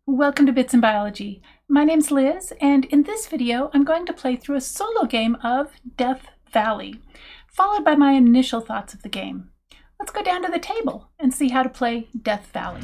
Welcome to Bits in Biology. My name's Liz, and in this video I'm going to play through a solo game of Death Valley, followed by my initial thoughts of the game. Let's go down to the table and see how to play Death Valley.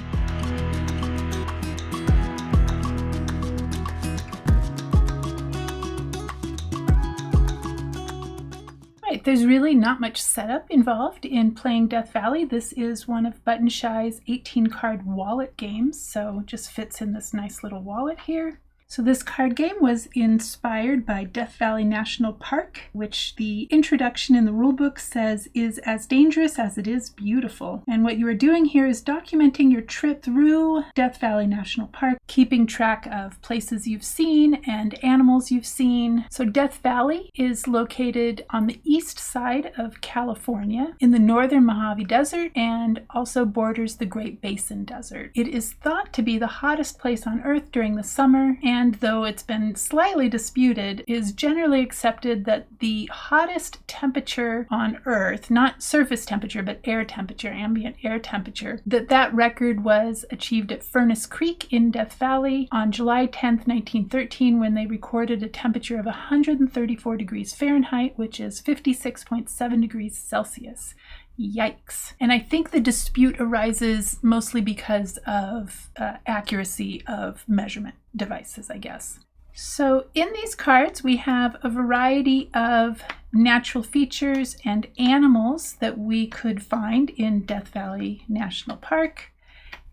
Right, there's really not much setup involved in playing Death Valley. This is one of Button Shy's 18-card wallet games, so it just fits in this nice little wallet here. So this card game was inspired by Death Valley National Park, which the introduction in the rulebook says is as dangerous as it is beautiful. And what you are doing here is documenting your trip through Death Valley National Park, keeping track of places you've seen and animals you've seen. So Death Valley is located on the east side of California in the northern Mojave Desert and also borders the Great Basin Desert. It is thought to be the hottest place on Earth during the summer, and though it's been slightly disputed, it is generally accepted that the hottest temperature on Earth, not surface temperature, but air temperature, ambient air temperature, that record was achieved at Furnace Creek in Death Valley on July 10th, 1913, when they recorded a temperature of 134 degrees Fahrenheit, which is 56.7 degrees Celsius. Yikes. And I think the dispute arises mostly because of accuracy of measurement devices, I guess. So in these cards, we have a variety of natural features and animals that we could find in Death Valley National Park.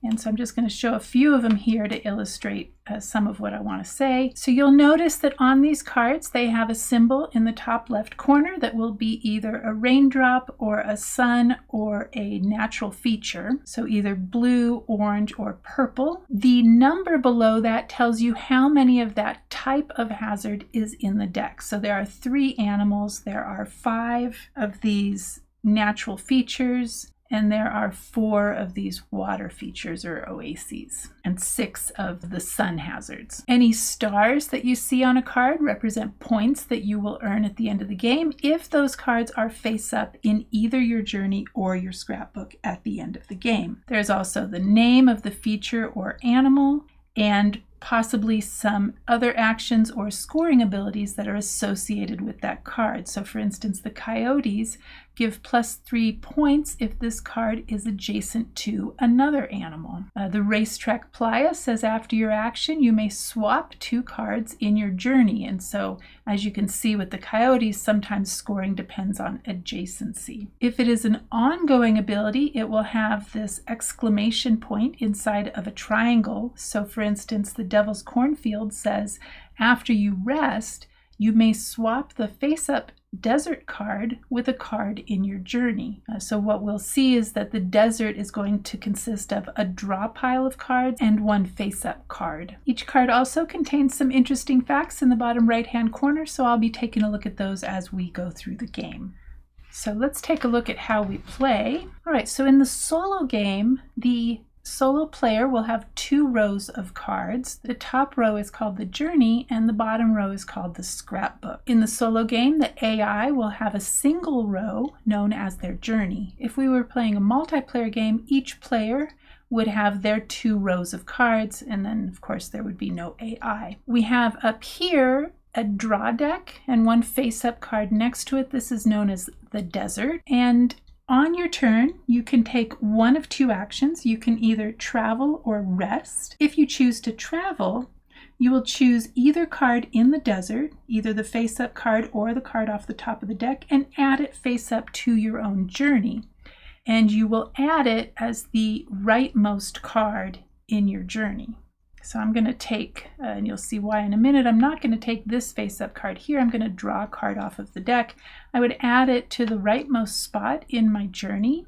And so I'm just going to show a few of them here to illustrate some of what I want to say. So you'll notice that on these cards, they have a symbol in the top left corner that will be either a raindrop or a sun or a natural feature. So either blue, orange, or purple. The number below that tells you how many of that type of hazard is in the deck. So there are 3 animals, there are 5 of these natural features, and there are 4 of these water features or oases, and 6 of the sun hazards. Any stars that you see on a card represent points that you will earn at the end of the game if those cards are face up in either your journey or your scrapbook at the end of the game. There's also the name of the feature or animal, and possibly some other actions or scoring abilities that are associated with that card. So for instance, the coyotes give +3 points if this card is adjacent to another animal. The racetrack playa says after your action, you may swap 2 cards in your journey. And so as you can see with the coyotes, sometimes scoring depends on adjacency. If it is an ongoing ability, it will have this exclamation point inside of a triangle. So for instance, the Devil's Cornfield says after you rest, you may swap the face-up desert card with a card in your journey. So what we'll see is that the desert is going to consist of a draw pile of cards and 1 face-up card. Each card also contains some interesting facts in the bottom right-hand corner, so I'll be taking a look at those as we go through the game. So let's take a look at how we play. All right, so in the solo game, the solo player will have 2 rows of cards. The top row is called the journey and the bottom row is called the scrapbook. In the solo game, the AI will have a single row known as their journey. If we were playing a multiplayer game, each player would have their 2 rows of cards, and then of course there would be no AI. We have up here a draw deck and 1 face-up card next to it. This is known as the desert, and on your turn, you can take one of 2 actions. You can either travel or rest. If you choose to travel, you will choose either card in the desert, either the face-up card or the card off the top of the deck, and add it face-up to your own journey. And you will add it as the rightmost card in your journey. So I'm going to take, and you'll see why in a minute, I'm not going to take this face-up card here. I'm going to draw a card off of the deck. I would add it to the rightmost spot in my journey.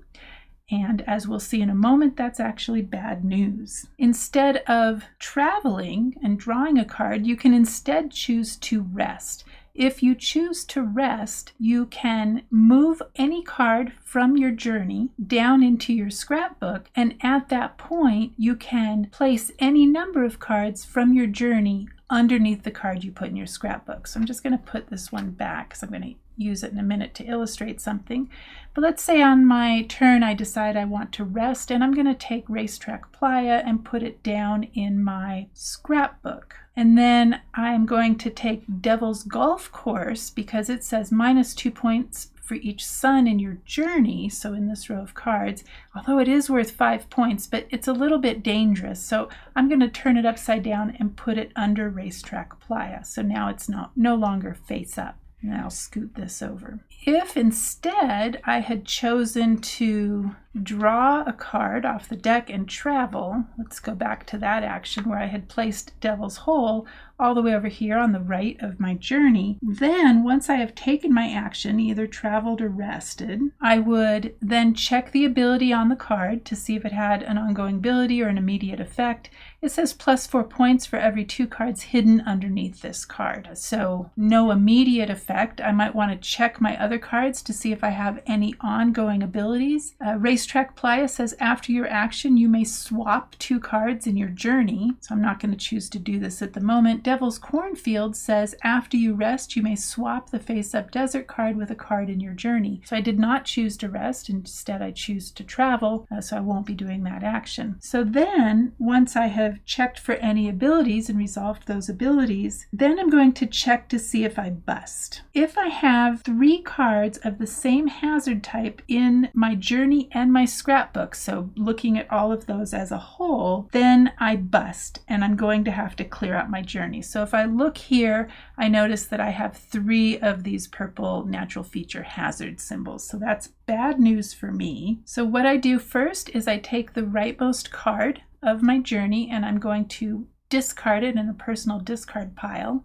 And as we'll see in a moment, that's actually bad news. Instead of traveling and drawing a card, you can instead choose to rest. If you choose to rest, you can move any card from your journey down into your scrapbook, and at that point, you can place any number of cards from your journey underneath the card you put in your scrapbook. So I'm just going to put this one back because I'm going to use it in a minute to illustrate something. But let's say on my turn I decide I want to rest, and I'm going to take Racetrack Playa and put it down in my scrapbook. And then I'm going to take Devil's Golf Course because it says -2 points for each sun in your journey, so in this row of cards, although it is worth 5 points, but it's a little bit dangerous. So I'm going to turn it upside down and put it under Racetrack Playa. So now it's no longer face up. And I'll scoot this over. If instead I had chosen to draw a card off the deck and travel, let's go back to that action where I had placed Devil's Hole all the way over here on the right of my journey, then once I have taken my action, either traveled or rested, I would then check the ability on the card to see if it had an ongoing ability or an immediate effect. It says +4 points for every 2 cards hidden underneath this card. So no immediate effect. I might want to check my other cards to see if I have any ongoing abilities. Racetrack Playa says after your action, you may swap 2 cards in your journey. So I'm not going to choose to do this at the moment. Devil's Cornfield says after you rest, you may swap the face-up desert card with a card in your journey. So I did not choose to rest. Instead, I choose to travel. So I won't be doing that action. So then once I have checked for any abilities and resolved those abilities, then I'm going to check to see if I bust. If I have 3 cards of the same hazard type in my journey and my scrapbook, so looking at all of those as a whole, then I bust and I'm going to have to clear out my journey. So if I look here, I notice that I have 3 of these purple natural feature hazard symbols. So that's bad news for me. So what I do first is I take the rightmost card of my journey and I'm going to discard it in a personal discard pile.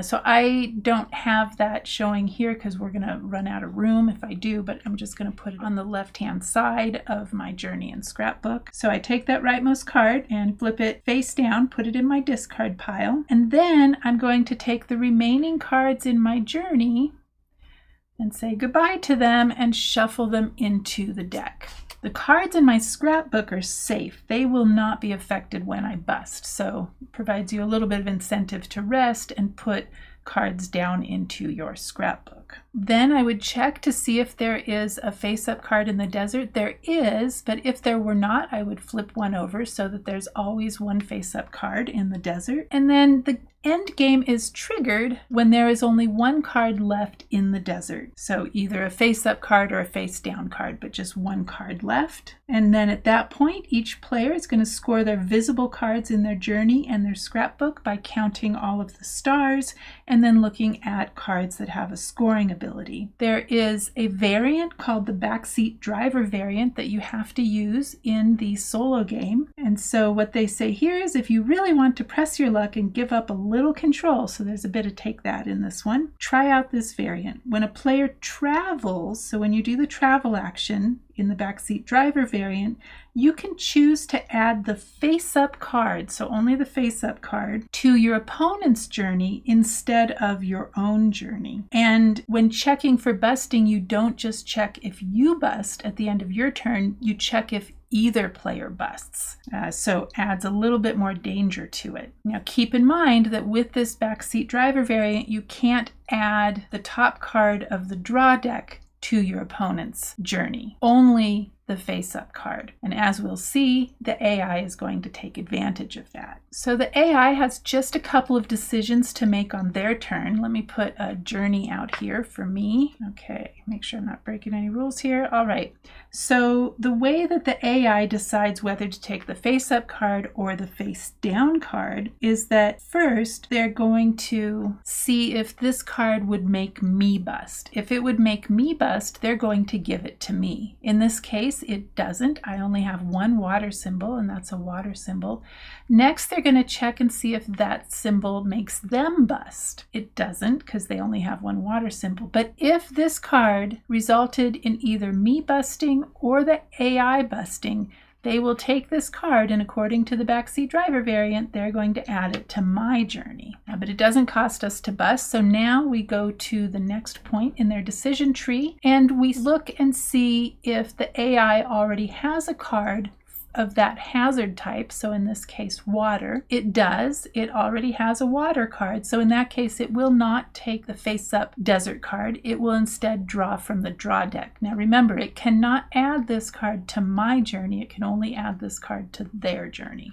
So I don't have that showing here because we're going to run out of room if I do, but I'm just going to put it on the left-hand side of my journey and scrapbook. So I take that rightmost card and flip it face down, put it in my discard pile, and then I'm going to take the remaining cards in my journey and say goodbye to them and shuffle them into the deck. The cards in my scrapbook are safe. They will not be affected when I bust. So it provides you a little bit of incentive to rest and put cards down into your scrapbook. Then I would check to see if there is a face-up card in the desert. There is, but if there were not, I would flip one over so that there's always one face-up card in the desert. And then the end game is triggered when there is only 1 card left in the desert. So either a face-up card or a face-down card, but just 1 card left. And then at that point, each player is going to score their visible cards in their journey and their scrapbook by counting all of the stars and then looking at cards that have a scoring ability. There is a variant called the Backseat Driver variant that you have to use in the solo game. And so what they say here is if you really want to press your luck and give up a little control, so there's a bit of take that in this one, try out this variant. When a player travels, so when you do the travel action in the Backseat Driver variant, you can choose to add the face-up card, so only the face-up card, to your opponent's journey instead of your own journey. And when checking for busting, you don't just check if you bust at the end of your turn, you check if either player busts. So adds a little bit more danger to it. Now keep in mind that with this Backseat Driver variant, you can't add the top card of the draw deck to your opponent's journey. Only the face-up card. And as we'll see, the AI is going to take advantage of that. So the AI has just a couple of decisions to make on their turn. Let me put a journey out here for me. Okay, make sure I'm not breaking any rules here. All right, so the way that the AI decides whether to take the face-up card or the face-down card is that first they're going to see if this card would make me bust. If it would make me bust, they're going to give it to me. In this case, it doesn't. I only have 1 water symbol, and that's a water symbol. Next, they're going to check and see if that symbol makes them bust. It doesn't, because they only have 1 water symbol. But if this card resulted in either me busting or the AI busting, they will take this card, and according to the Backseat Driver variant, they're going to add it to my journey. But it doesn't cost us to bust, so now we go to the next point in their decision tree, and we look and see if the AI already has a card of that hazard type, so in this case water, it already has a water card, so in that case it will not take the face-up desert card. It will instead draw from the draw deck. Now remember, it cannot add this card to my journey, it can only add this card to their journey.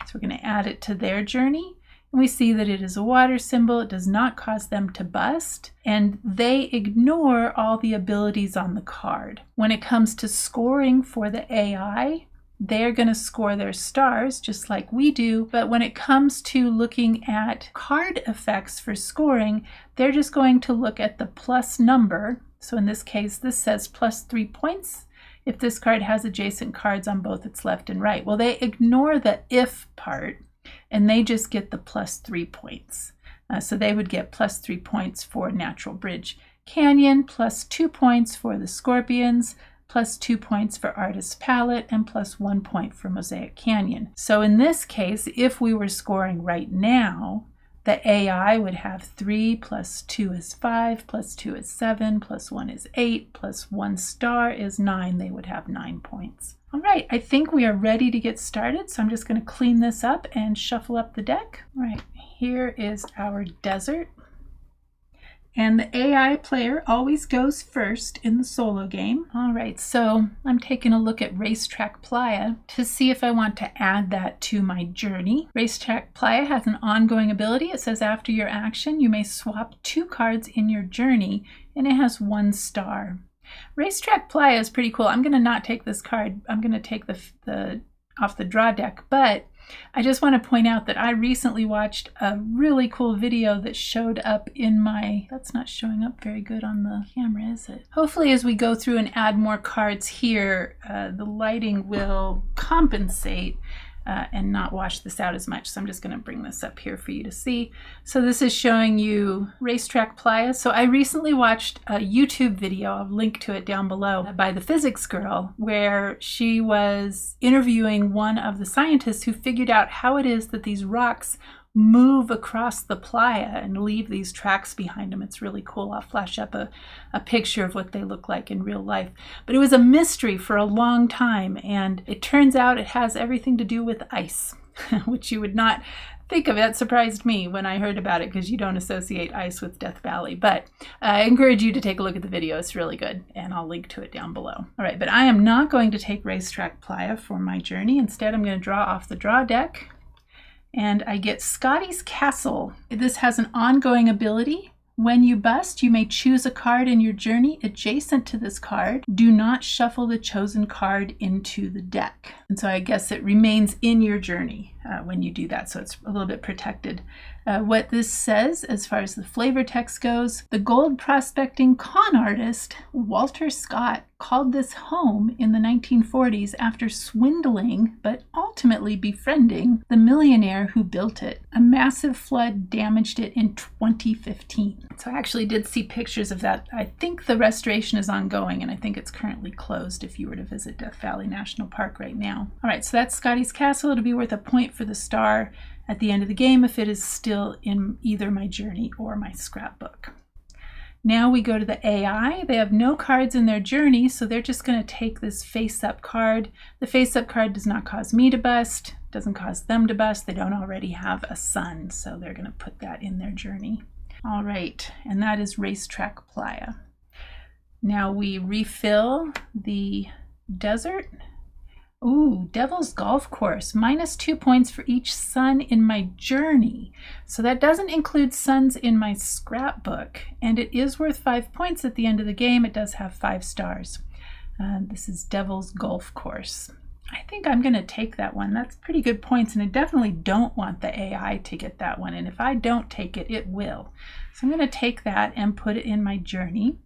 So we're going to add it to their journey, and we see that it is a water symbol. It does not cause them to bust, and they ignore all the abilities on the card. When it comes to scoring for the AI, they're going to score their stars just like we do, but when it comes to looking at card effects for scoring, they're just going to look at the plus number. So in this case, this says plus 3 points if this card has adjacent cards on both its left and right. Well, they ignore the if part, and they just get the plus 3 points. So they would get plus 3 points for Natural Bridge Canyon, plus 2 points for the Scorpions, plus 2 points for Artist's Palette, and plus 1 point for Mosaic Canyon. So in this case, if we were scoring right now, the AI would have 3 plus 2 is 5, plus 2 is 7, plus 1 is 8, plus 1 star is 9. They would have 9 points. All right, I think we are ready to get started, so I'm just going to clean this up and shuffle up the deck. All right, here is our desert. And the AI player always goes first in the solo game. All right, so I'm taking a look at Racetrack Playa to see if I want to add that to my journey. Racetrack Playa has an ongoing ability. It says after your action, you may swap 2 cards in your journey, and it has 1 star. Racetrack Playa is pretty cool. I'm going to not take this card. I'm going to take the off the draw deck, but I just want to point out that I recently watched a really cool video that showed up in my, that's not showing up very good on the camera, is it? Hopefully as we go through and add more cards here, the lighting will compensate and not wash this out as much. So I'm just going to bring this up here for you to see. So this is showing you Racetrack Playa. So I recently watched a YouTube video, I'll link to it down below, by the physics girl, where she was interviewing one of the scientists who figured out how it is that these rocks move across the playa and leave these tracks behind them. It's really cool. I'll flash up a picture of what they look like in real life. But it was a mystery for a long time, and it turns out it has everything to do with ice, which you would not think of. It surprised me when I heard about it because you don't associate ice with Death Valley. But I encourage you to take a look at the video. It's really good, and I'll link to it down below. All right, but I am not going to take Racetrack Playa for my journey. Instead, I'm going to draw off the draw deck. And I get Scotty's Castle. This has an ongoing ability. When you bust, you may choose a card in your journey adjacent to this card. Do not shuffle the chosen card into the deck. And so I guess it remains in your journey when you do that, so it's a little bit protected. What this says, as far as the flavor text goes, the gold prospecting con artist Walter Scott called this home in the 1940s after swindling, but ultimately befriending, the millionaire who built it. A massive flood damaged it in 2015. So I actually did see pictures of that. I think the restoration is ongoing, and I think it's currently closed if you were to visit Death Valley National Park right now. All right, so that's Scotty's Castle. It'll be worth a point for the star at the end of the game if it is still in either my journey or my scrapbook. Now we go to the AI. They have no cards in their journey, so they're just going to take this face-up card. The face-up card does not cause me to bust, doesn't cause them to bust. They don't already have a sun, so they're going to put that in their journey. All right, and that is Racetrack Playa. Now we refill the desert. Ooh, Devil's Golf Course, -2 points for each sun in my journey. So that doesn't include suns in my scrapbook, and it is worth 5 points at the end of the game. It does have 5 stars. This is Devil's Golf Course. I think I'm going to take that one. That's pretty good points, and I definitely don't want the AI to get that one, and if I don't take it, it will. So I'm going to take that and put it in my journey.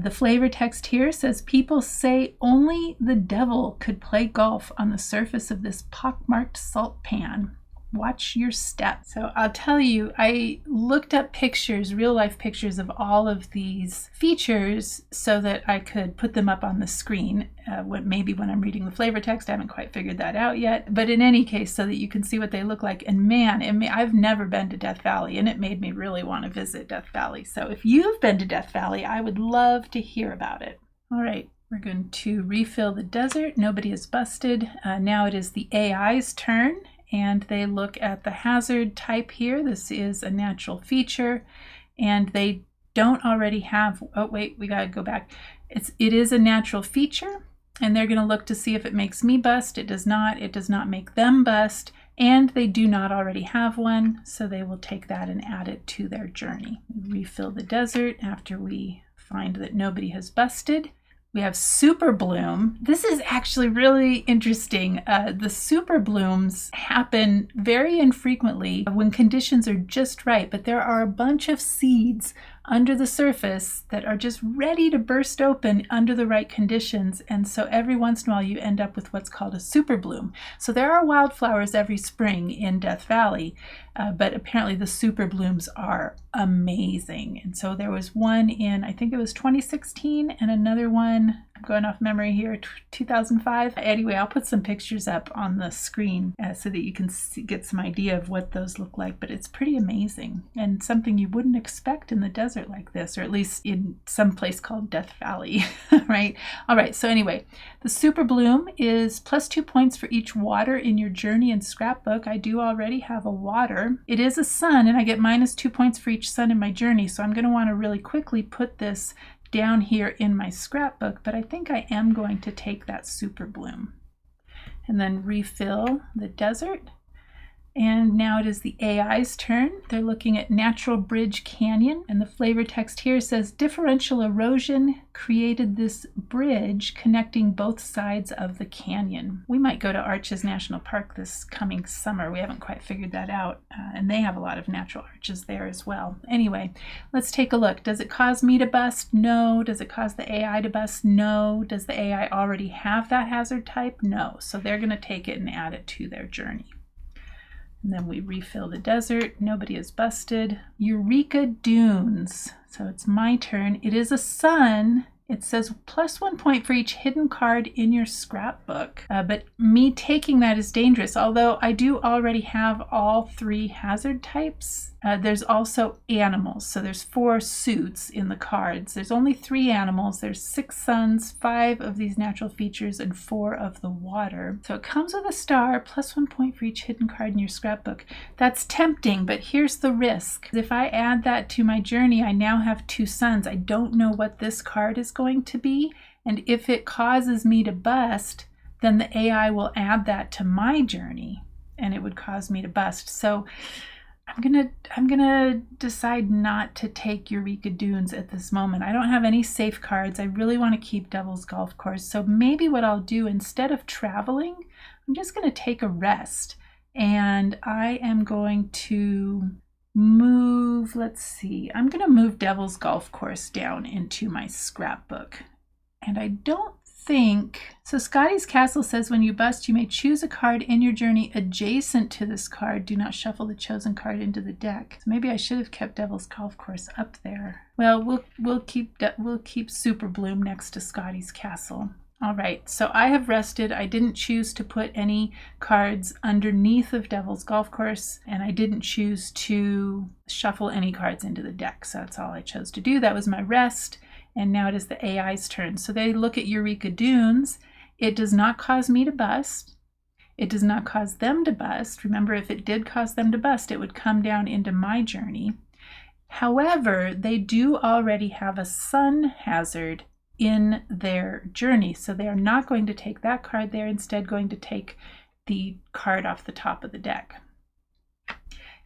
The flavor text here says, people say only the devil could play golf on the surface of this pockmarked salt pan. Watch your step. So I'll tell you, I looked up pictures, real life pictures of all of these features so that I could put them up on the screen. Maybe when I'm reading the flavor text, I haven't quite figured that out yet. But in any case, so that you can see what they look like. And man, I've never been to Death Valley, and it made me really want to visit Death Valley. So if you've been to Death Valley, I would love to hear about it. All right. We're going to refill the desert. Nobody is busted. Now it is the AI's turn, and they look at the hazard type here. This is a natural feature, and they don't already have, oh wait, we gotta go back. It is a natural feature, and they're gonna look to see if it makes me bust. It does not. It does not make them bust, and they do not already have one, so they will take that and add it to their journey. Refill the desert after we find that nobody has busted. We have super bloom. This is actually really interesting. The super blooms happen very infrequently when conditions are just right, but there are a bunch of seeds under the surface that are just ready to burst open under the right conditions. And so every once in a while you end up with what's called a super bloom. So there are wildflowers every spring in Death Valley, but apparently the super blooms are amazing. And so there was one in, I think it was 2016, and another one, I'm going off memory here, 2005. Anyway, I'll put some pictures up on the screen so that you can get some idea of what those look like, but it's pretty amazing and something you wouldn't expect in the desert like this, or at least in some place called Death Valley, right? All right, so anyway, the super bloom is +2 points for each water in your journey and scrapbook. I do already have a water. It is a sun, and I get -2 points for each sun in my journey, so I'm going to want to really quickly put this down here in my scrapbook, but I think I am going to take that super bloom. And then refill the desert. And now it is the AI's turn. They're looking at Natural Bridge Canyon, and the flavor text here says differential erosion created this bridge connecting both sides of the canyon. We might go to Arches National Park this coming summer. We haven't quite figured that out, and they have a lot of natural arches there as well. Anyway, let's take a look. Does it cause me to bust? No. Does it cause the AI to bust? No. Does the AI already have that hazard type? No. So they're going to take it and add it to their journey. And then we refill the desert. Nobody is busted. Eureka Dunes. So it's my turn. It is a sun. It says +1 point for each hidden card in your scrapbook. But me taking that is dangerous, although I do already have all 3 hazard types. There's also animals. So there's 4 suits in the cards. There's only 3 animals. There's 6 suns, 5 of these natural features, and 4 of the water. So it comes with a star, +1 point for each hidden card in your scrapbook. That's tempting, but here's the risk. If I add that to my journey, I now have 2 suns. I don't know what this card is going to be, and if it causes me to bust, then the AI will add that to my journey, and it would cause me to bust. So I'm gonna decide not to take Eureka Dunes at this moment. I don't have any safe cards. I really want to keep Devil's Golf Course. So maybe what I'll do, instead of traveling, I'm just going to take a rest. And I am going to move, let's see, I'm going to move Devil's Golf Course down into my scrapbook. And I don't think, so Scotty's Castle says when you bust, you may choose a card in your journey adjacent to this card. Do not shuffle the chosen card into the deck. So maybe I should have kept Devil's Golf Course up there. Well, we'll keep Super Bloom next to Scotty's Castle. All right, so I have rested. I didn't choose to put any cards underneath of Devil's Golf Course, and I didn't choose to shuffle any cards into the deck. So that's all I chose to do. That was my rest. And now it is the AI's turn. So they look at Eureka Dunes. It does not cause me to bust. It does not cause them to bust. Remember, if it did cause them to bust, it would come down into my journey. However, they do already have a sun hazard in their journey. So they are not going to take that card. They're instead going to take the card off the top of the deck.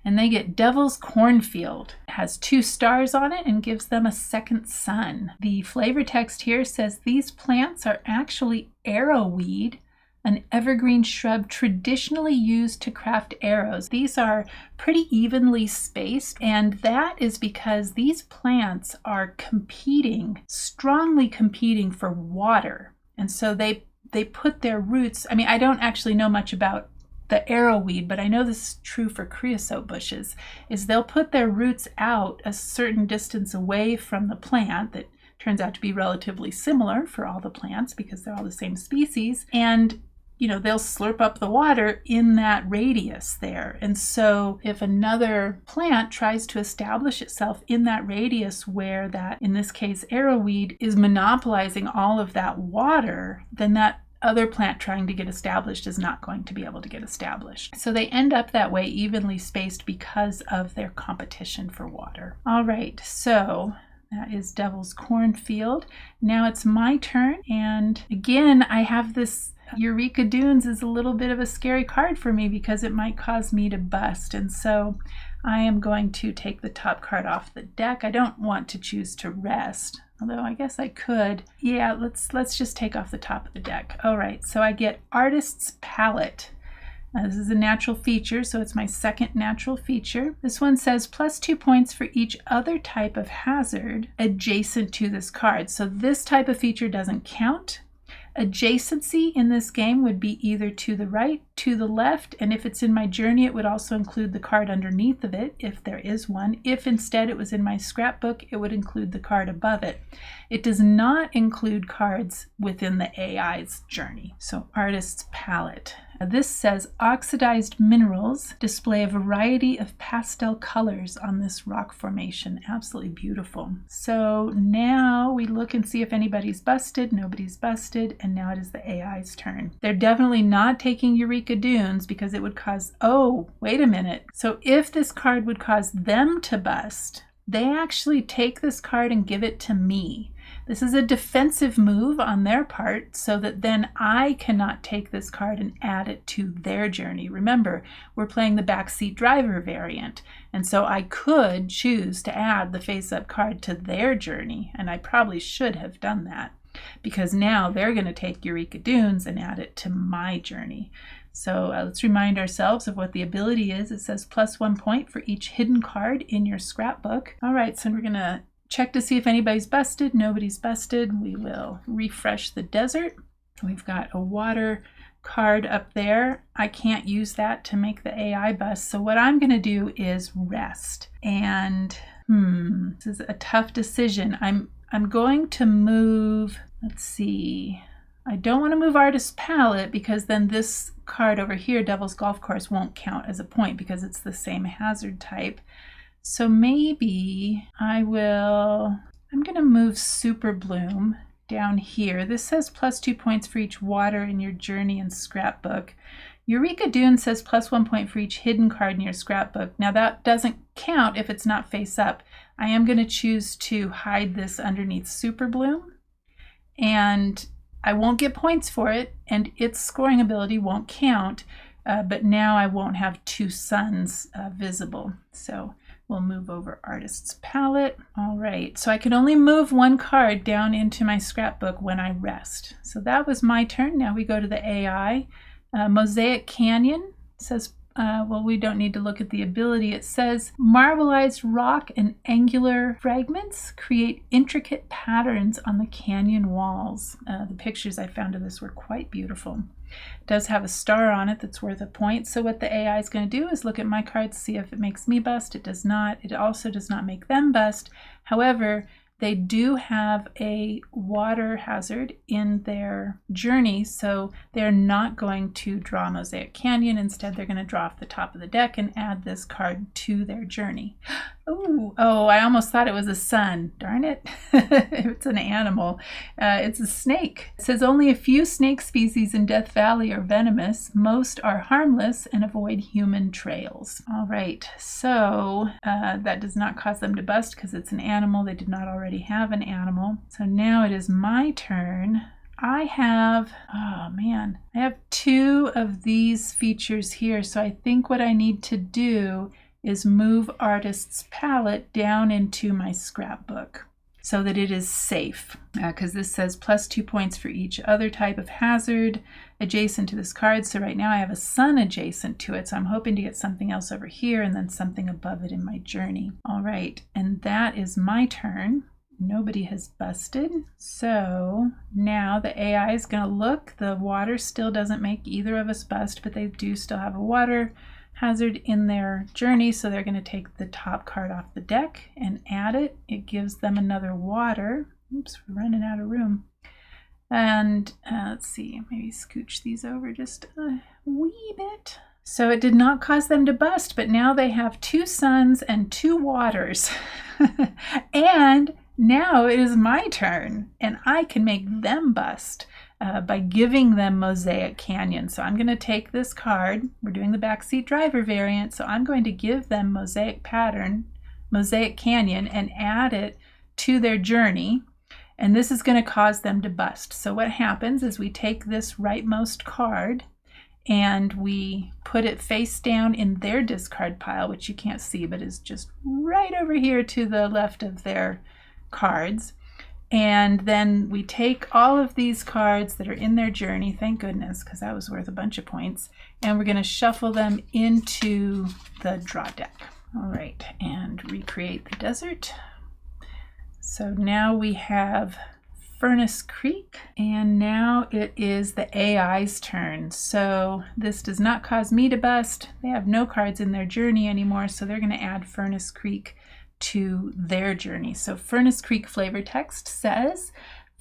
And they get Devil's Cornfield. It has 2 stars on it and gives them a second sun. The flavor text here says these plants are actually arrowweed, an evergreen shrub traditionally used to craft arrows. These are pretty evenly spaced, and that is because these plants are competing, strongly competing for water. And so they put their roots, I mean, I don't actually know much about the arrowweed, but I know this is true for creosote bushes, is they'll put their roots out a certain distance away from the plant that turns out to be relatively similar for all the plants because they're all the same species, and they'll slurp up the water in that radius there. And so if another plant tries to establish itself in that radius where that, in this case, arrowweed, is monopolizing all of that water, then that other plant trying to get established is not going to be able to get established. So they end up that way, evenly spaced, because of their competition for water. All right, so that is Devil's Cornfield. Now it's my turn, and again, I have this Eureka Dunes is a little bit of a scary card for me because it might cause me to bust, and so I am going to take the top card off the deck. I don't want to choose to rest, although I guess I could. Yeah, let's just take off the top of the deck. All right, so I get Artist's Palette. This is a natural feature, so it's my second natural feature. This one says +2 points for each other type of hazard adjacent to this card. So this type of feature doesn't count. Adjacency in this game would be either to the right, to the left, and if it's in my journey, it would also include the card underneath of it, if there is one. If instead it was in my scrapbook, it would include the card above it. It does not include cards within the AI's journey. So Artist's Palette. This says oxidized minerals display a variety of pastel colors on this rock formation. Absolutely beautiful. So now we look and see if anybody's busted. Nobody's busted, and now it is the AI's turn. They're definitely not taking Eureka Dunes because it would cause, oh, wait a minute. So if this card would cause them to bust, they actually take this card and give it to me. This is a defensive move on their part so that then I cannot take this card and add it to their journey. Remember, we're playing the Backseat Driver variant, and so I could choose to add the face-up card to their journey, and I probably should have done that because now they're going to take Eureka Dunes and add it to my journey. So let's remind ourselves of what the ability is. It says +1 point for each hidden card in your scrapbook. All right, so we're going to check to see if anybody's busted. Nobody's busted. We will refresh the desert. We've got a water card up there. I can't use that to make the AI bust. So what I'm going to do is rest. And this is a tough decision. I'm going to move, let's see. I don't want to move Artist's Palette because then this card over here, Devil's Golf Course, won't count as a point because it's the same hazard type. So maybe I'm going to move Super Bloom down here. This says +2 points for each water in your journey and scrapbook. Eureka Dune says +1 point for each hidden card in your scrapbook. Now that doesn't count if it's not face up. I am going to choose to hide this underneath Super Bloom, and I won't get points for it, and its scoring ability won't count, but now I won't have two suns visible. So we'll move over Artist's Palette. All right, so I can only move one card down into my scrapbook when I rest. So that was my turn. Now we go to the AI. Mosaic Canyon says, well, we don't need to look at the ability. It says, marbleized rock and angular fragments create intricate patterns on the canyon walls. The pictures I found of this were quite beautiful. It does have a star on it that's worth a point. So what the AI is going to do is look at my cards, see if it makes me bust. It does not. It also does not make them bust. However, they do have a water hazard in their journey, so they're not going to draw Mosaic Canyon. Instead, they're going to draw off the top of the deck and add this card to their journey. Oh, I almost thought it was a sun. Darn it. It's an animal. It's a snake. It says only a few snake species in Death Valley are venomous. Most are harmless and avoid human trails. All right, so that does not cause them to bust because it's an animal. They did not already have an animal. So now it is my turn. I have two of these features here. So I think what I need to do is move Artist's Palette down into my scrapbook so that it is safe, because this says +2 points for each other type of hazard adjacent to this card. So right now I have a sun adjacent to it, so I'm hoping to get something else over here and then something above it in my journey. All right, and that is my turn. Nobody has busted. So now the AI is going to look. The water still doesn't make either of us bust, but they do still have a water hazard in their journey, so they're going to take the top card off the deck and add it. It gives them another water. Oops, we're running out of room. And let's see, maybe scooch these over just a wee bit. So it did not cause them to bust, but now they have 2 suns and 2 waters. And now it is my turn, and I can make them bust by giving them Mosaic Canyon. So I'm going to take this card. We're doing the Backseat Driver variant, so I'm going to give them Mosaic Canyon, and add it to their journey. And this is going to cause them to bust. So what happens is we take this rightmost card and we put it face down in their discard pile, which you can't see, but is just right over here to the left of their cards. And then we take all of these cards that are in their journey, thank goodness, because that was worth a bunch of points, and we're going to shuffle them into the draw deck. All right, and recreate the desert. So now we have Furnace Creek, and now it is the AI's turn. So this does not cause me to bust. They have no cards in their journey anymore, so they're going to add Furnace Creek to their journey. So Furnace Creek flavor text says,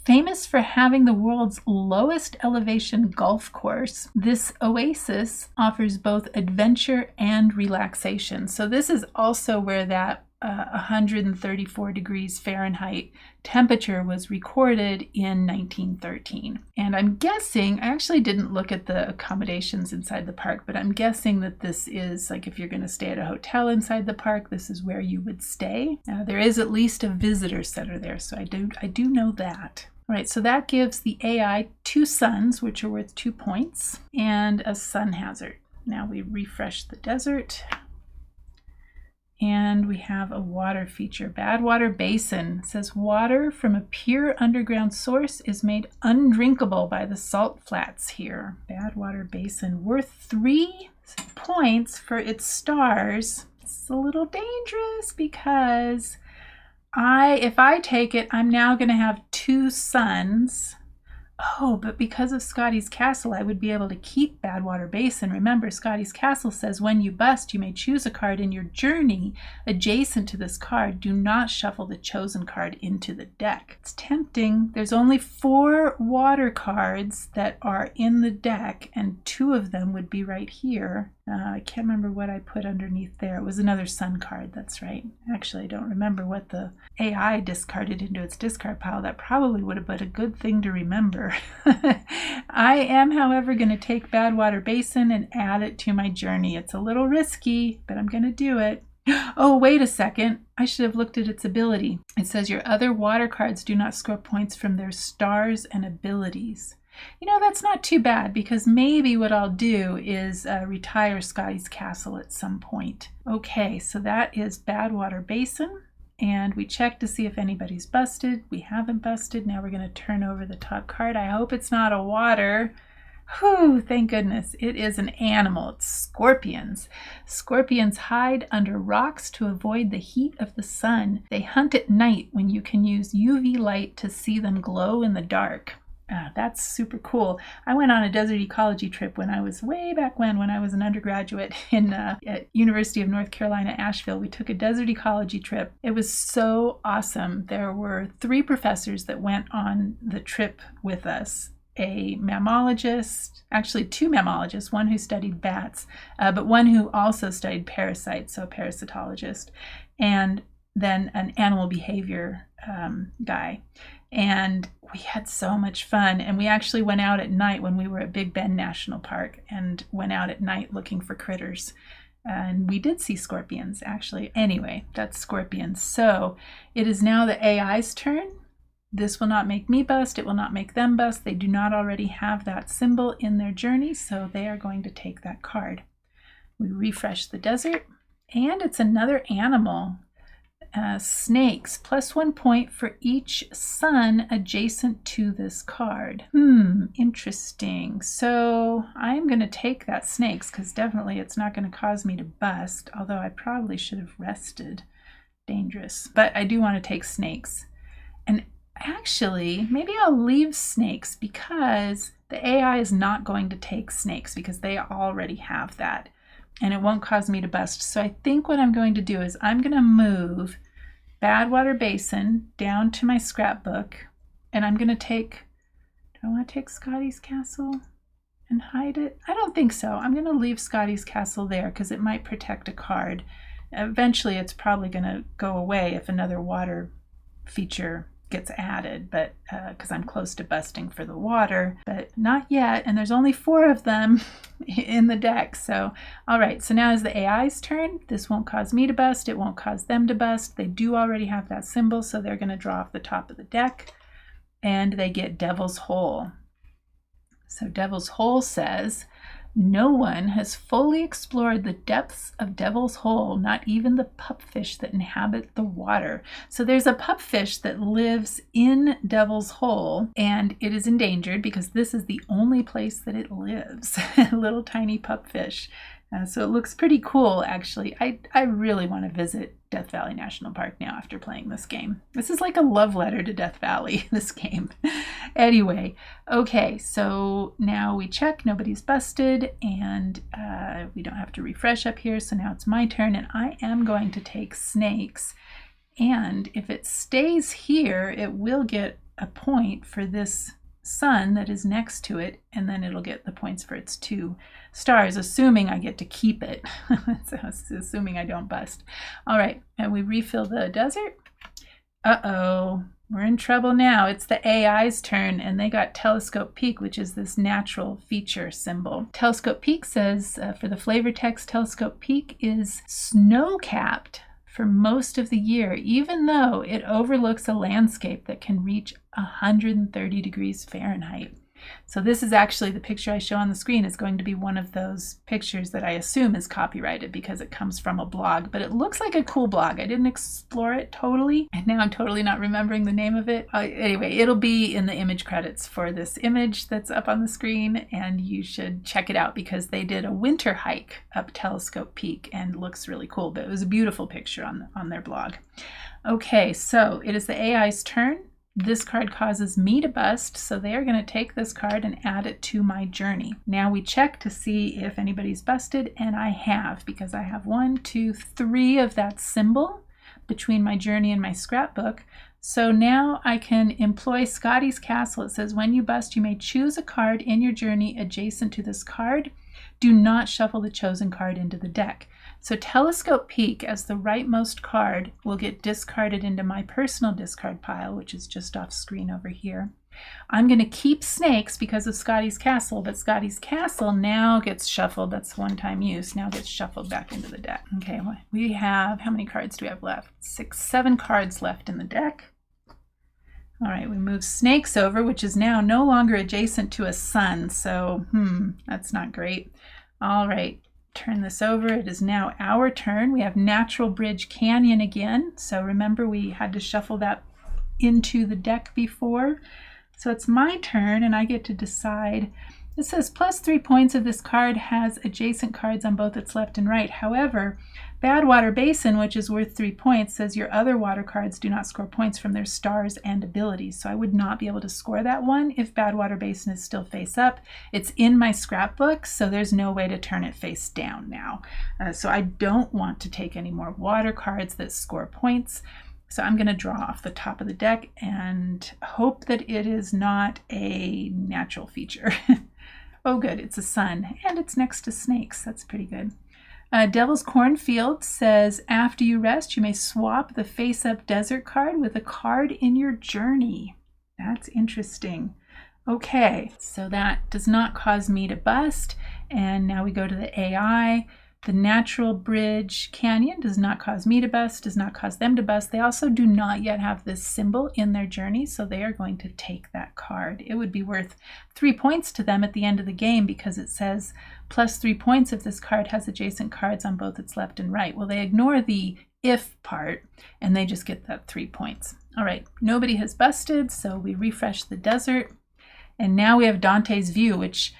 famous for having the world's lowest elevation golf course, this oasis offers both adventure and relaxation. So this is also where that 134 degrees Fahrenheit temperature was recorded in 1913. And I'm guessing, I actually didn't look at the accommodations inside the park, but I'm guessing that this is like if you're going to stay at a hotel inside the park, this is where you would stay. There is at least a visitor center there, so I do know that. All right, so that gives the AI 2 suns, which are worth 2 points, and a sun hazard. Now we refresh the desert. And we have a water feature. Badwater Basin. It says water from a pure underground source is made undrinkable by the salt flats here. Badwater Basin, worth 3 points for its stars. It's a little dangerous because if I take it, I'm now going to have 2 suns. Oh, but because of Scotty's Castle, I would be able to keep Badwater Basin. Remember, Scotty's Castle says when you bust, you may choose a card in your journey adjacent to this card. Do not shuffle the chosen card into the deck. It's tempting. There's only 4 water cards that are in the deck, and 2 of them would be right here. I can't remember what I put underneath there. It was another sun card, that's right. Actually, I don't remember what the AI discarded into its discard pile. That probably would have been a good thing to remember. I am, however, going to take Badwater Basin and add it to my journey. It's a little risky, but I'm going to do it. Oh, wait a second. I should have looked at its ability. It says your other water cards do not score points from their stars and abilities. You know, that's not too bad, because maybe what I'll do is retire Scotty's Castle at some point. Okay, so that is Badwater Basin, and we check to see if anybody's busted. We haven't busted. Now we're going to turn over the top card. I hope it's not a water. Whew, thank goodness. It is an animal. It's scorpions. Scorpions hide under rocks to avoid the heat of the sun. They hunt at night when you can use UV light to see them glow in the dark. That's super cool. I went on a desert ecology trip when I was way back when I was an undergraduate at University of North Carolina, Asheville. We took a desert ecology trip. It was so awesome. There were 3 professors that went on the trip with us. A mammologist, actually 2 mammologists, one who studied bats, but one who also studied parasites, so a parasitologist, and then an animal behavior guy. And we had so much fun. And we actually went out at night when we were at Big Bend National Park, and went out at night looking for critters. And we did see scorpions, actually. Anyway, that's scorpions. So it is now the AI's turn. This will not make me bust. It will not make them bust. They do not already have that symbol in their journey, so they are going to take that card. We refresh the desert, and it's another animal. Snakes, plus 1 point for each sun adjacent to this card. Interesting. So I'm going to take that snakes, because definitely it's not going to cause me to bust, although I probably should have rested. Dangerous. But I do want to take snakes. And actually, maybe I'll leave snakes, because the AI is not going to take snakes because they already have that, and it won't cause me to bust. So I think what I'm going to do is I'm going to move Badwater Basin down to my scrapbook, and I'm going to take, do I want to take Scotty's castle and hide it? I don't think so. I'm going to leave Scotty's castle there because it might protect a card. Eventually, it's probably going to go away if another water feature gets added, but because I'm close to busting for the water, but not yet. And there's only 4 of them in the deck. So, all right. So now is the AI's turn. This won't cause me to bust. It won't cause them to bust. They do already have that symbol, so they're going to draw off the top of the deck, and they get Devil's Hole. So Devil's Hole says, no one has fully explored the depths of Devil's Hole, not even the pupfish that inhabit the water. So there's a pupfish that lives in Devil's Hole, and it is endangered because this is the only place that it lives. A little tiny pupfish. So it looks pretty cool, actually. I really want to visit Death Valley National Park now after playing this game. This is like a love letter to Death Valley, this game. Anyway, okay, so now we check, nobody's busted, and we don't have to refresh up here, so now it's my turn, and I am going to take snakes, and if it stays here, it will get a point for this sun that is next to it, and then it'll get the points for its 2 stars, assuming I get to keep it. So assuming I don't bust. All right, and we refill the desert. Uh-oh, we're in trouble now. It's the AI's turn, and they got Telescope Peak, which is this natural feature symbol. Telescope Peak says, for the flavor text, Telescope Peak is snow-capped for most of the year, even though it overlooks a landscape that can reach 130 degrees Fahrenheit. So this is actually the picture I show on the screen is going to be one of those pictures that I assume is copyrighted because it comes from a blog, but it looks like a cool blog. I didn't explore it totally, and now I'm totally not remembering the name of it. Anyway, it'll be in the image credits for this image that's up on the screen, and you should check it out because they did a winter hike up Telescope Peak and looks really cool, but it was a beautiful picture on their blog. Okay, so it is the AI's turn. This card causes me to bust, so they are going to take this card and add it to my journey. Now we check to see if anybody's busted, and I have, because I have 1, 2, 3 of that symbol between my journey and my scrapbook. So now I can employ Scotty's Castle. It says, when you bust, you may choose a card in your journey adjacent to this card. Do not shuffle the chosen card into the deck. So Telescope Peak, as the rightmost card, will get discarded into my personal discard pile, which is just off screen over here. I'm going to keep snakes because of Scotty's Castle, but Scotty's Castle now gets shuffled. That's one-time use. Now gets shuffled back into the deck. Okay, we have, how many cards do we have left? 6, 7 cards left in the deck. All right, we move snakes over, which is now no longer adjacent to a sun, so that's not great. All right, turn this over. It is now our turn. We have Natural Bridge Canyon again, so remember we had to shuffle that into the deck before. So it's my turn, and I get to decide. It says plus 3 points of this card has adjacent cards on both its left and right. However, Badwater Basin, which is worth 3 points, says your other water cards do not score points from their stars and abilities. So I would not be able to score that one if Badwater Basin is still face up. It's in my scrapbook, so there's no way to turn it face down now. So I don't want to take any more water cards that score points. So I'm going to draw off the top of the deck and hope that it is not a natural feature. Oh, good. It's a sun, and it's next to snakes. That's pretty good. Devil's Cornfield says, after you rest, you may swap the face-up desert card with a card in your journey. That's interesting. Okay, so that does not cause me to bust. And now we go to the AI. The Natural Bridge Canyon does not cause me to bust, does not cause them to bust. They also do not yet have this symbol in their journey, so they are going to take that card. It would be worth 3 points to them at the end of the game because it says plus 3 points if this card has adjacent cards on both its left and right. Well, they ignore the if part, and they just get that 3 points. All right, nobody has busted, so we refresh the desert. And now we have Dante's View, which,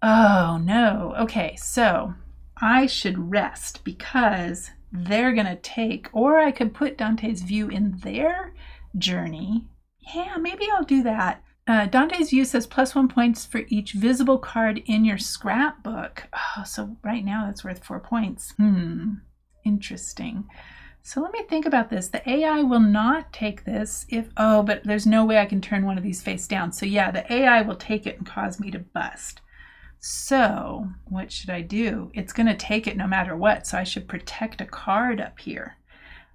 oh no. Okay, so I should rest because they're going to take, or I could put Dante's View in their journey. Yeah, maybe I'll do that. Dante's View says plus 1 points for each visible card in your scrapbook. Oh, so right now that's worth 4 points. Interesting. So let me think about this. The AI will not take this if, oh, but there's no way I can turn one of these face down. So yeah, the AI will take it and cause me to bust. So what should I do? It's going to take it no matter what. So I should protect a card up here.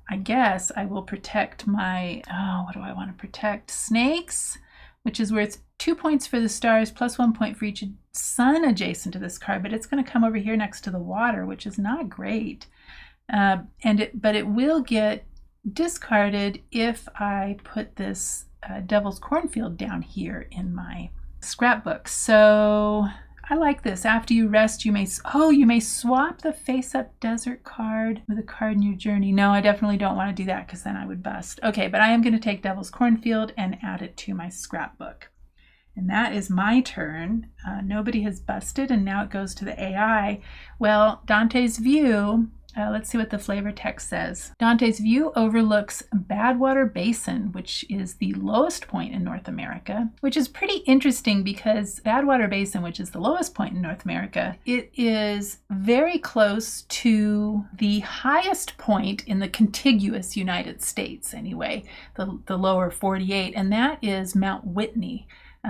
I guess I will protect my, oh, what do I want to protect? Snakes, which is where it's 2 points for the stars plus 1 point for each sun adjacent to this card, but it's going to come over here next to the water, which is not great. But it will get discarded if I put this Devil's Cornfield down here in my scrapbook. So I like this. After you rest, you may swap the face-up desert card with a card in your journey. No, I definitely don't want to do that because then I would bust. Okay, but I am going to take Devil's Cornfield and add it to my scrapbook. And that is my turn. Nobody has busted, and now it goes to the AI. Well, Dante's View, let's see what the flavor text says. Dante's View overlooks Badwater Basin, which is the lowest point in North America, which is pretty interesting because Badwater Basin, which is the lowest point in North America, it is very close to the highest point in the contiguous United States anyway, the lower 48, and that is Mount Whitney.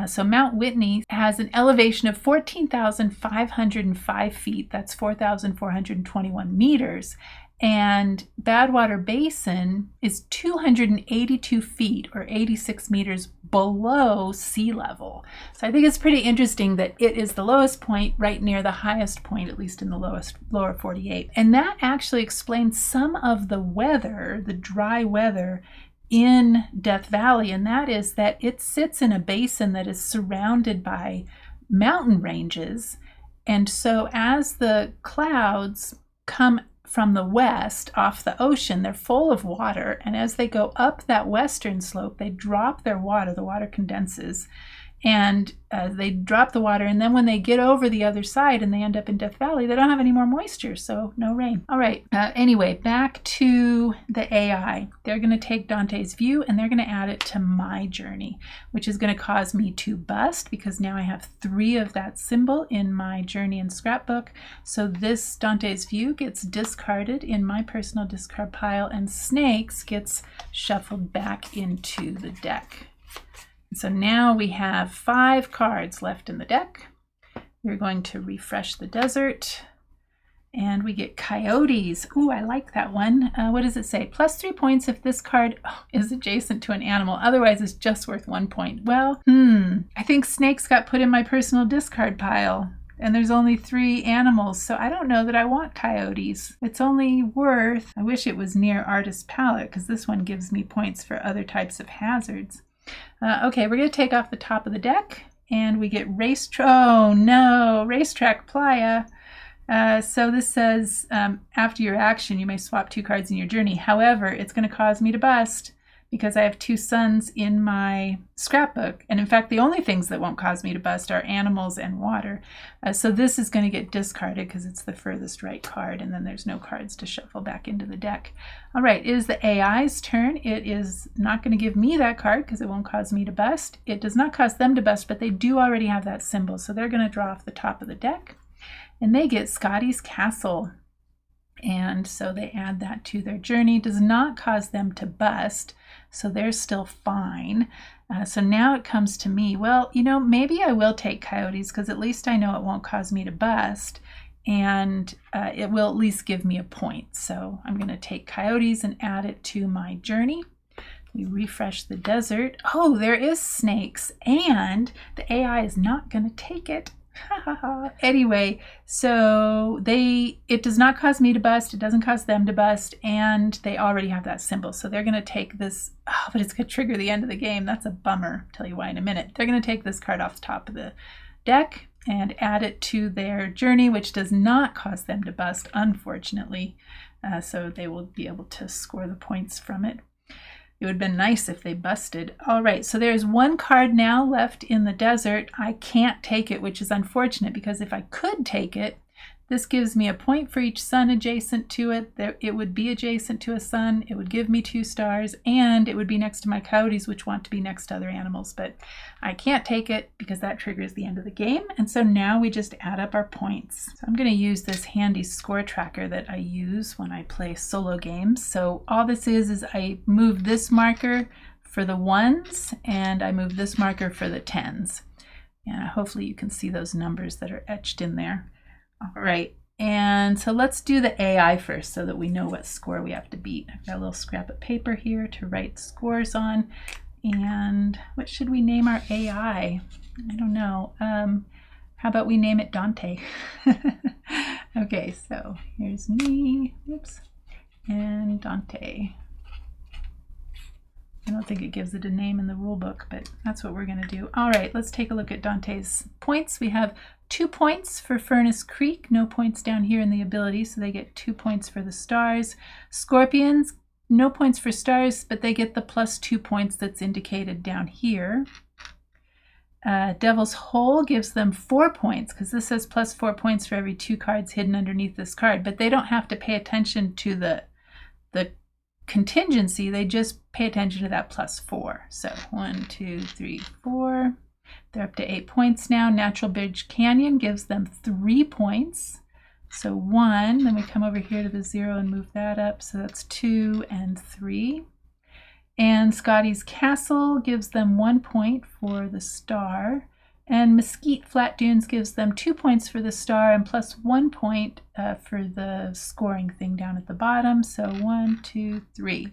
So Mount Whitney has an elevation of 14,505 feet. That's 4,421 meters. And Badwater Basin is 282 feet or 86 meters below sea level. So I think it's pretty interesting that it is the lowest point right near the highest point, at least in the lower 48. And that actually explains some of the weather, the dry weather in Death Valley, and that is that it sits in a basin that is surrounded by mountain ranges. And so as the clouds come from the west off the ocean, they're full of water, and as they go up that western slope, they drop their water, the water condenses, and they drop the water, and then when they get over the other side and they end up in Death Valley, they don't have any more moisture, so no rain. All right, anyway, back to the AI. They're going to take Dante's View and they're going to add it to my journey, which is going to cause me to bust because now I have 3 of that symbol in my journey and scrapbook. So this Dante's View gets discarded in my personal discard pile, and Snakes gets shuffled back into the deck. So now we have 5 cards left in the deck. We're going to refresh the desert, and we get Coyotes. Ooh, I like that one. What does it say? Plus 3 points if this card is adjacent to an animal. Otherwise, it's just worth 1 point. Well, I think Snakes got put in my personal discard pile, and there's only 3 animals, so I don't know that I want Coyotes. It's only worth, I wish it was near Artist Palette, because this one gives me points for other types of hazards. Okay, we're going to take off the top of the deck, and we get Racetrack Playa. So this says, after your action, you may swap 2 cards in your journey. However, it's going to cause me to bust because I have 2 suns in my scrapbook. And in fact, the only things that won't cause me to bust are animals and water. So this is going to get discarded because it's the furthest right card, and then there's no cards to shuffle back into the deck. All right, it is the AI's turn. It is not going to give me that card because it won't cause me to bust. It does not cause them to bust, but they do already have that symbol. So they're going to draw off the top of the deck, and they get Scotty's Castle. And so they add that to their journey. Does not cause them to bust, so they're still fine. So now it comes to me. Well, maybe I will take Coyotes because at least I know it won't cause me to bust, and it will at least give me a point. So I'm going to take Coyotes and add it to my journey. We refresh the desert. Oh, there is Snakes, and the AI is not going to take it. Anyway, so it does not cause me to bust, it doesn't cause them to bust, and they already have that symbol. So they're going to take this, but it's going to trigger the end of the game. That's a bummer. I'll tell you why in a minute. They're going to take this card off the top of the deck and add it to their journey, which does not cause them to bust, unfortunately. So they will be able to score the points from it. It would have been nice if they busted. All right, so there's 1 card now left in the desert. I can't take it, which is unfortunate because if I could take it, This gives me a point for each sun adjacent to it. It would be adjacent to a sun. It would give me 2 stars, and it would be next to my coyotes, which want to be next to other animals. But I can't take it because that triggers the end of the game. And so now we just add up our points. So I'm going to use this handy score tracker that I use when I play solo games. So all this is I move this marker for the 1s, and I move this marker for the 10s. And hopefully you can see those numbers that are etched in there. All right, and so let's do the AI first so that we know what score we have to beat. I've got a little scrap of paper here to write scores on. And what should we name our AI? I don't know. How about we name it Dante? Okay, so here's me, oops, and Dante. I don't think it gives it a name in the rule book, but that's what we're going to do. All right, let's take a look at Dante's points. We have 2 points for Furnace Creek, no points down here in the ability, so they get 2 points for the stars. Scorpions, no points for stars, but they get the +2 points that's indicated down here. Devil's Hole gives them 4 points, because this says +4 points for every 2 cards hidden underneath this card, but they don't have to pay attention to the contingency, they just pay attention to that +4. So 1, 2, 3, 4. They're up to 8 points now. Natural Bridge Canyon gives them 3 points. So 1, then we come over here to the 0 and move that up. So that's 2 and 3. And Scotty's Castle gives them 1 point for the star. And Mesquite Flat Dunes gives them 2 points for the star and +1 point for the scoring thing down at the bottom. So 1, 2, 3.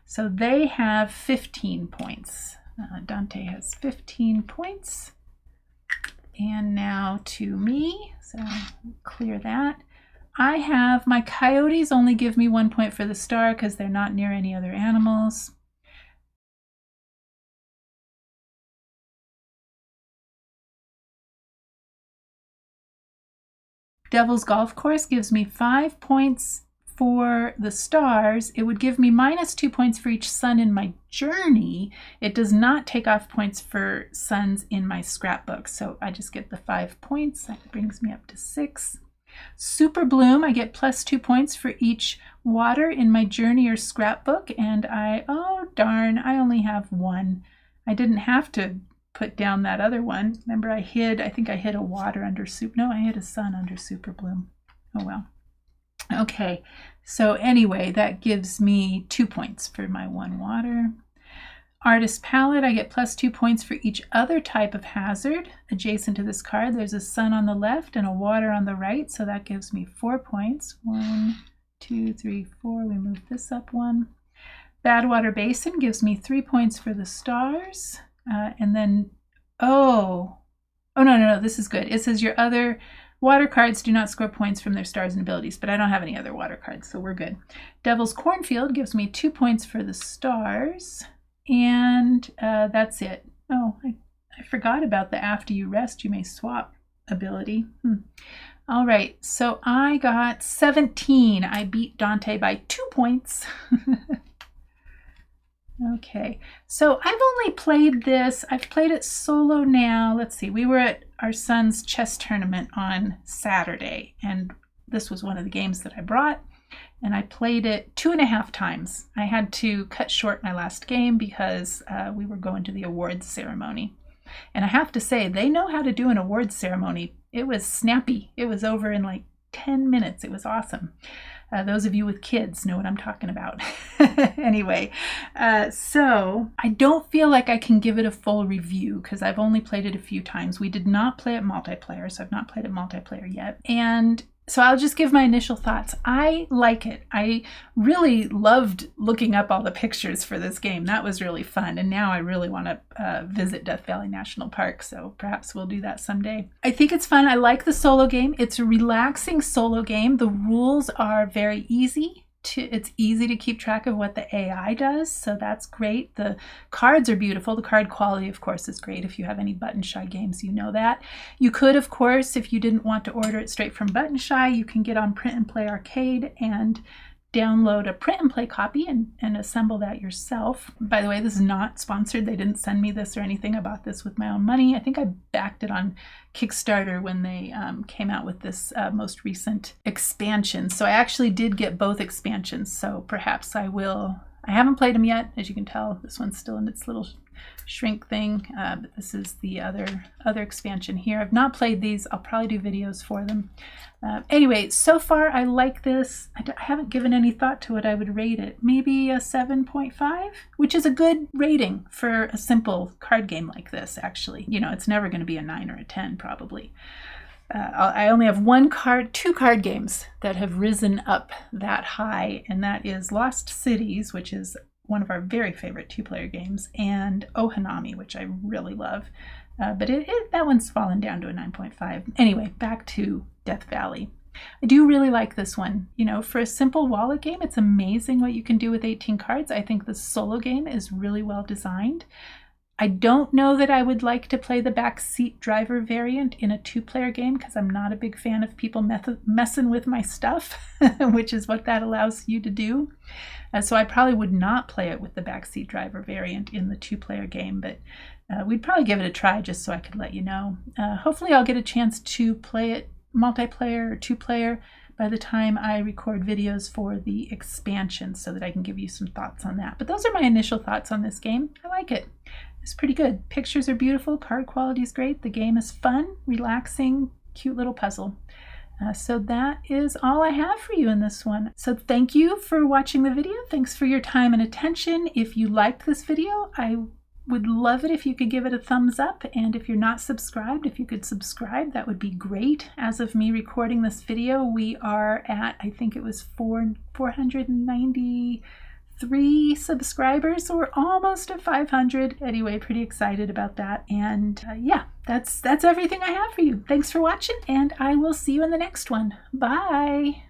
So they have 15 points. Dante has 15 points. And now to me, so clear that. I have my coyotes only give me 1 point for the star because they're not near any other animals. Devil's Golf Course gives me 5 points for the stars. It would give me -2 points for each sun in my journey. It does not take off points for suns in my scrapbook, so I just get the 5 points. That brings me up to 6. Super Bloom, I get +2 points for each water in my journey or scrapbook, and oh darn, I only have 1. I didn't have to put down that other one. Remember I think I hid a water under I hid a sun under Super Bloom. Oh well. Okay, so anyway, that gives me 2 points for my 1 water. Artist Palette, I get +2 points for each other type of hazard adjacent to this card. There's a sun on the left and a water on the right, so that gives me 4 points. 1, 2, 3, 4. We move this up 1. Badwater Basin gives me 3 points for the stars. And then, no, this is good. It says your other water cards do not score points from their stars and abilities, but I don't have any other water cards, so we're good. Devil's Cornfield gives me 2 points for the stars, and that's it. Oh, I forgot about the after you rest, you may swap ability. All right, so I got 17. I beat Dante by 2 points. Okay, so I've only played this. I've played it solo now. Let's see, we were at our son's chess tournament on Saturday, and this was one of the games that I brought, and I played it 2.5 times. I had to cut short my last game because we were going to the awards ceremony. And I have to say, they know how to do an awards ceremony. It was snappy. It was over in like 10 minutes. It was awesome. Those of you with kids know what I'm talking about. Anyway, so I don't feel like I can give it a full review because I've only played it a few times. We did not play it multiplayer, so I've not played it multiplayer yet. And so I'll just give my initial thoughts. I like it. I really loved looking up all the pictures for this game. That was really fun. And now I really want to visit Death Valley National Park, so perhaps we'll do that someday. I think it's fun. I like the solo game. It's a relaxing solo game. The rules are very easy. It's easy to keep track of what the AI does, so that's great. The cards are beautiful. The card quality, of course, is great. If you have any Button Shy games, you know that. You could, of course, if you didn't want to order it straight from Button Shy, you can get on Print and Play Arcade and download a print and play copy and assemble that yourself. By the way, this is not sponsored. They didn't send me this or anything. I bought this with my own money. I think I backed it on Kickstarter when they came out with this most recent expansion. So I actually did get both expansions. So perhaps I will. I haven't played them yet. As you can tell, this one's still in its little shrink thing, but this is the other expansion here. I've not played these. I'll probably do videos for them. Anyway, so far I like this. I haven't given any thought to what I would rate it. Maybe a 7.5, which is a good rating for a simple card game like this, actually. You know, it's never going to be a 9 or a 10, probably. I only have two card games that have risen up that high, and that is Lost Cities, which is one of our very favorite 2-player games, and Ohanami, which I really love. But that one's fallen down to a 9.5. Anyway, back to Death Valley. I do really like this one. You know, for a simple wallet game, it's amazing what you can do with 18 cards. I think the solo game is really well designed. I don't know that I would like to play the Backseat Driver variant in a 2-player game because I'm not a big fan of people messing with my stuff, which is what that allows you to do. So I probably would not play it with the Backseat Driver variant in the 2-player game, but we'd probably give it a try just so I could let you know. Hopefully I'll get a chance to play it multiplayer or 2-player by the time I record videos for the expansion so that I can give you some thoughts on that. But those are my initial thoughts on this game. I like it. It's pretty good. Pictures are beautiful. Card quality is great. The game is fun, relaxing, cute little puzzle. So that is all I have for you in this one. So thank you for watching the video. Thanks for your time and attention. If you liked this video, I would love it if you could give it a thumbs up. And if you're not subscribed, if you could subscribe, that would be great. As of me recording this video, we are at, I think it was 493 subscribers. So we're almost at 500. Anyway, pretty excited about that. And yeah, that's everything I have for you. Thanks for watching, and I will see you in the next one. Bye.